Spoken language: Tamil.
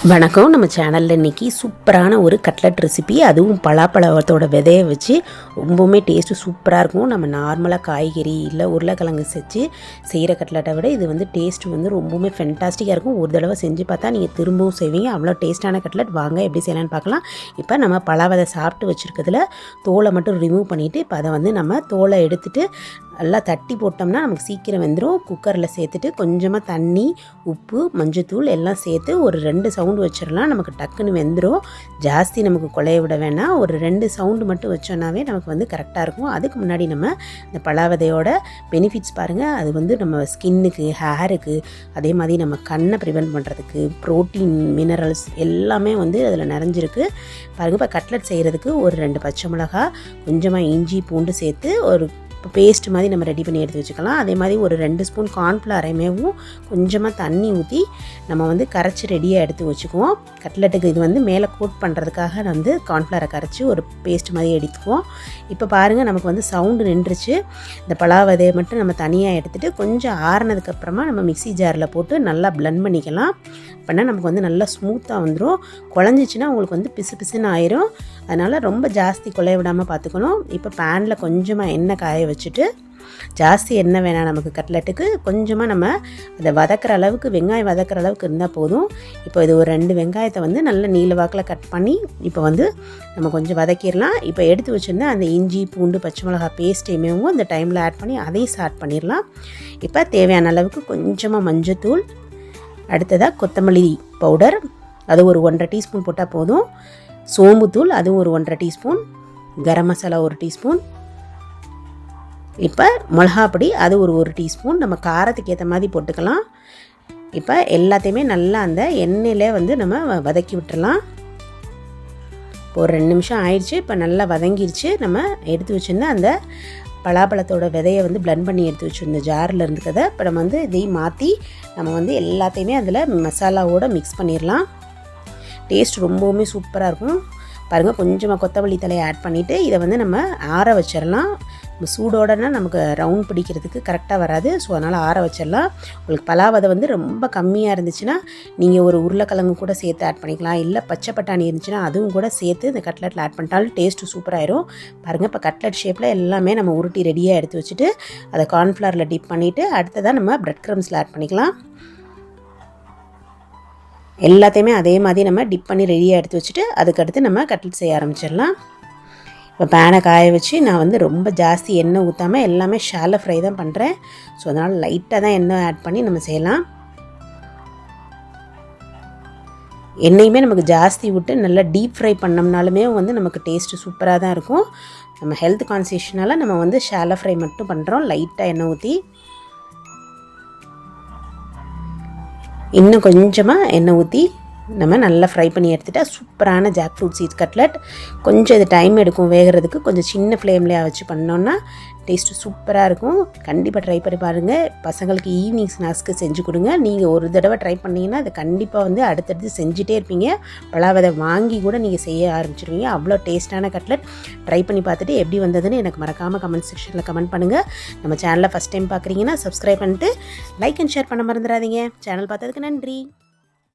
வணக்கம். நம்ம சேனலில் இன்றைக்கி சூப்பரான ஒரு கட்லட் ரெசிபி, அதுவும் பலாப்பழத்தோட விதையை வச்சு ரொம்பவுமே டேஸ்ட்டு சூப்பராக இருக்கும். நம்ம நார்மலாக காய்கறி இல்லை உருளைக்கிழங்கு செஞ்சு செய்கிற கட்லட்டை விட இது வந்து டேஸ்ட்டு வந்து ரொம்பவுமே ஃபென்டாஸ்டிக்காக இருக்கும். ஒரு தடவை செஞ்சு பார்த்தா நீங்கள் திரும்பவும் செய்வீங்க. அவ்வளோ டேஸ்ட்டான கட்லட். வாங்க எப்படி செய்யலான்னு பார்க்கலாம். இப்போ நம்ம பலா விதை சாப்பிட்டு வச்சுருக்கிறதுல தோலை மட்டும் ரிமூவ் பண்ணிவிட்டு இப்போ அதை வந்து நம்ம தோலை எடுத்துகிட்டு நல்லா தட்டி போட்டோம்னா நமக்கு சீக்கிரம் வெந்துடும். குக்கரில் சேர்த்துட்டு கொஞ்சமாக தண்ணி, உப்பு, மஞ்சத்தூள் எல்லாம் சேர்த்து ஒரு 2 சவுண்டு வச்சிடலாம். நமக்கு டக்குன்னு வெந்துடும். ஜாஸ்தி நமக்கு குழைய விட வேணாம். ஒரு 2 சவுண்டு மட்டும் வச்சோன்னாவே நமக்கு வந்து கரெக்டாக இருக்கும். அதுக்கு முன்னாடி நம்ம இந்த பலாவதையோட பெனிஃபிட்ஸ் பாருங்கள். அது வந்து நம்ம ஸ்கின்னுக்கு, ஹேருக்கு, அதே மாதிரி நம்ம கண்ணை ப்ரிவென்ட் பண்ணுறதுக்கு, ப்ரோட்டீன், மினரல்ஸ் எல்லாமே வந்து அதில் நிறைஞ்சிருக்கு பாருங்கள். இப்போ கட்லட் செய்கிறதுக்கு ஒரு 2 பச்சை மிளகா, கொஞ்சமாக இஞ்சி பூண்டு சேர்த்து ஒரு பேஸ்ட் மாதிரி நம்ம ரெடி பண்ணி எடுத்து வச்சுக்கலாம். அதே மாதிரி ஒரு 2 ஸ்பூன் கார்ன்ஃப்ளவரையும் கொஞ்சமாக தண்ணி ஊற்றி நம்ம வந்து கரைச்சி ரெடியாக எடுத்து வச்சுக்குவோம். கட்லெட்டுக்கு இது வந்து மேலே கோட் பண்ணுறதுக்காக வந்து கார்ன்ஃப்ளவரை கரைச்சி ஒரு பேஸ்ட் மாதிரி எடுத்துக்குவோம். இப்போ பாருங்கள், நமக்கு வந்து சவுண்டு நின்றுச்சு. இந்த பலாவதையை மட்டும் நம்ம தனியாக எடுத்துகிட்டு கொஞ்சம் ஆறுனதுக்கப்புறமா நம்ம மிக்ஸி ஜாரில் போட்டு நல்லா பிளெண்ட் பண்ணிக்கலாம். அப்படின்னா நமக்கு வந்து நல்லா ஸ்மூத்தாக வந்துடும். குழஞ்சிச்சின்னா உங்களுக்கு வந்து பிசு பிசுன்னு ஆயிரும். அதனால் ரொம்ப ஜாஸ்தி குழைய விடாமல் பார்த்துக்கணும். இப்போ பேனில் கொஞ்சமாக எண்ணெய் காய வச்சுட்டு, ஜாஸ்தி எண்ணெய் வேணாம் நமக்கு கட்லெட்டுக்கு, கொஞ்சமாக நம்ம அதை வதக்கிற அளவுக்கு, வெங்காயம் வதக்கிற அளவுக்கு இருந்தால் போதும். இப்போ இது ஒரு 2 வெங்காயத்தை வந்து நல்ல நீல வாக்கில் கட் பண்ணி இப்போ வந்து நம்ம கொஞ்சம் வதக்கிடலாம். இப்போ எடுத்து வச்சுருந்தா அந்த இஞ்சி பூண்டு பச்சை மிளகா பேஸ்ட்டையுமே இந்த டைமில் ஆட் பண்ணி அதையும் ஸ்டார்ட் பண்ணிடலாம். இப்போ தேவையான அளவுக்கு கொஞ்சமாக மஞ்சத்தூள், அடுத்ததாக கொத்தமல்லி பவுடர், அது ஒரு 1.5 டீஸ்பூன் போட்டால் போதும். சோம்புத்தூள் அதுவும் ஒரு 1.5 டீஸ்பூன், கரம் மசாலா 1 டீஸ்பூன், இப்போ மிளகாப்பொடி அது ஒரு 1 டீஸ்பூன். நம்ம காரத்துக்கு ஏற்ற மாதிரி போட்டுக்கலாம். இப்போ எல்லாத்தையுமே நல்லா அந்த எண்ணெயிலே வந்து நம்ம வதக்கி விட்டுறலாம். இப்போ ஒரு 2 நிமிஷம் ஆயிடுச்சு. இப்போ நல்லா வதங்கிருச்சு. நம்ம எடுத்து வச்சுருந்தா அந்த பலாப்பழத்தோட விதையை வந்து பிளெண்ட் பண்ணி எடுத்து வச்சுருந்த ஜாரில் இருந்துக்கதை இப்போ நம்ம வந்து இதையும் மாற்றி நம்ம வந்து எல்லாத்தையுமே அதில் மசாலாவோடு மிக்ஸ் பண்ணிடலாம். டேஸ்ட் ரொம்பவுமே சூப்பராக இருக்கும். பாருங்கள், கொஞ்சமாக கொத்தமல்லி தலையை ஆட் பண்ணிவிட்டு இதை வந்து நம்ம ஆற வச்சிடலாம். சூடோடனா நமக்கு ரவுண்ட் பிடிக்கிறதுக்கு கரெக்டாக வராது. ஸோ அதனால் ஆற வச்சிடலாம். உங்களுக்கு பலாவதை வந்து ரொம்ப கம்மியாக இருந்துச்சுன்னா நீங்கள் ஒரு உருளைக்கிழங்கு கூட சேர்த்து ஆட் பண்ணிக்கலாம். இல்லை பச்சை பட்டாணி இருந்துச்சுன்னா அதுவும் கூட சேர்த்து இந்த கட்லெட்டில் ஆட் பண்ணிட்டாலும் டேஸ்ட்டு சூப்பராகிடும். பாருங்கள், இப்போ கட்லெட் ஷேப்பில் எல்லாமே நம்ம உருட்டி ரெடியாக எடுத்து வச்சுட்டு அதை கார்ன்ஃப்ளவரில் டிப் பண்ணிவிட்டு அடுத்ததாக நம்ம பிரெட் க்ரம்ஸில் ஆட் பண்ணிக்கலாம். எல்லாத்தையுமே அதே மாதிரி நம்ம டிப் பண்ணி ரெடியாக எடுத்து வச்சுட்டு அதுக்கடுத்து நம்ம கட்லெட் செய்ய ஆரம்பிச்சிடலாம். இப்போ பேனை காய வச்சு நான் வந்து ரொம்ப ஜாஸ்தி எண்ணெய் ஊற்றாமல் எல்லாமே ஷாலோ ஃப்ரை தான் பண்ணுறேன். ஸோ அதனால் லைட்டாக தான் எண்ணெய் ஆட் பண்ணி நம்ம செய்யலாம். எண்ணெயுமே நமக்கு ஜாஸ்தி விட்டு நல்லா டீப் ஃப்ரை பண்ணோம்னாலுமே வந்து நமக்கு டேஸ்ட்டு சூப்பராக தான் இருக்கும். நம்ம ஹெல்த் கான்சியஸ்னால நம்ம வந்து ஷாலோ ஃப்ரை மட்டும் பண்ணுறோம். லைட்டாக எண்ணெய் ஊற்றி இன்னும் கொஞ்சமாக எண்ணெய் ஊற்றி நம்ம நல்லா ஃப்ரை பண்ணி எடுத்துகிட்டா சூப்பரான ஜாக் ஃப்ரூட் சீட்ஸ் கட்லெட். கொஞ்சம் இது டைம் எடுக்கும் வேகிறதுக்கு. கொஞ்சம் சின்ன ஃப்ளேம்லேயே வச்சு பண்ணோன்னா டேஸ்ட்டு சூப்பராக இருக்கும். கண்டிப்பாக ட்ரை பண்ணி பாருங்கள். பசங்களுக்கு ஈவினிங் ஸ்நாக்ஸ்க்கு செஞ்சு கொடுங்க. நீங்கள் ஒரு தடவை ட்ரை பண்ணிங்கன்னா அதை கண்டிப்பாக வந்து அடுத்தடுத்து செஞ்சுட்டே இருப்பீங்க. பலாவதை வாங்கி கூட நீங்கள் செய்ய ஆரம்பிச்சிருவீங்க. அவ்வளோ டேஸ்ட்டான கட்லெட். ட்ரை பண்ணி பார்த்துட்டு எப்படி வந்ததுன்னு எனக்கு மறக்காமல் கமெண்ட் செக்ஷனில் கமெண்ட் பண்ணுங்கள். நம்ம சேனலை ஃபஸ்ட் டைம் பார்க்குறீங்கன்னா சப்ஸ்கிரைப் பண்ணிட்டு லைக் அண்ட் ஷேர் பண்ண மறந்துடாதீங்க. சேனல் பார்த்ததுக்கு நன்றி.